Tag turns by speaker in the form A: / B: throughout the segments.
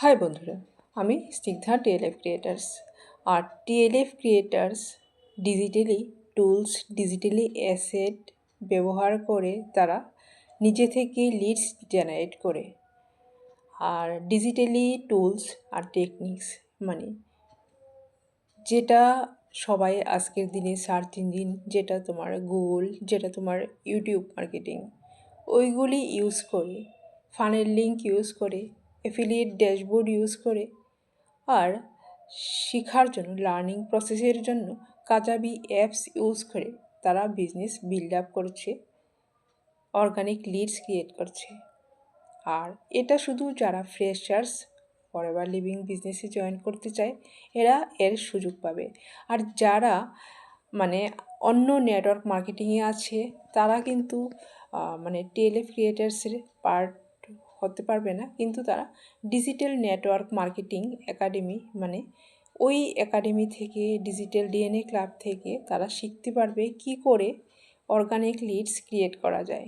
A: High বন্ধুরা, আমি Snigdha TLF creators. আর TLF creators digitally tools, digitally asset ব্যবহার করে তারা নিজে থেকে লিডস জেনারেট করে। আর ডিজিটালি টুলস আর টেকনিক্স মানে যেটা সবাই আজকের দিনে সার্চ ইঞ্জিন, যেটা তোমার গুগল, যেটা তোমার ইউটিউব মার্কেটিং, ওইগুলি ইউজ করে, ফানেল লিঙ্ক ইউজ করে, অ্যাফিলিয়েট ড্যাশবোর্ড ইউজ করে, আর শেখার জন্য লার্নিং প্রসেসের জন্য কাজাবি অ্যাপস ইউজ করে তারা বিজনেস বিল্ড আপ করছে, অর্গানিক লিডস ক্রিয়েট করছে। আর এটা শুধু যারা ফ্রেশার্স ফরএভার লিভিং বিজনেসে জয়েন করতে চায় এরা এর সুযোগ পাবে। আর যারা মানে অন্য নেটওয়ার্ক মার্কেটিংয়ে আছে তারা কিন্তু টিএলএফ ক্রিয়েটার্সের পার্ট হতে পারবে না, কিন্তু তারা ডিজিটাল নেটওয়ার্ক মার্কেটিং একাডেমি ওই একাডেমি থেকে, ডিজিটাল ডিএনএ ক্লাব থেকে তারা শিখতে পারবে কি করে অর্গানিক লিডস ক্রিয়েট করা যায়।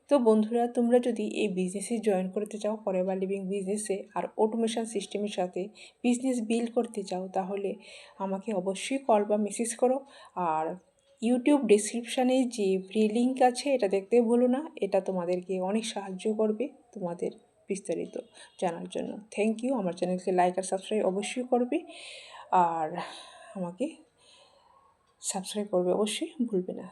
A: তো বন্ধুরা, তোমরা যদি এই বিজনেসে জয়েন করতে চাও, ফরএভার লিভিং বিজনেসে আর অটোমেশন সিস্টেমের সাথে বিজনেস বিল্ড করতে চাও, তাহলে আমাকে অবশ্যই কল বা মেসেজ করো। আর ইউটিউব ডিসক্রিপশানে যে ফ্রি লিঙ্ক আছে এটা দেখতে ভুলো না, এটা তোমাদেরকে অনেক সাহায্য করবে তোমাদের বিস্তারিত জানার জন্য। Thank you. আমার চ্যানেলকে লাইক আর সাবস্ক্রাইব অবশ্যই করবে, আর আমাকে সাবস্ক্রাইব করবে অবশ্যই ভুলবে না।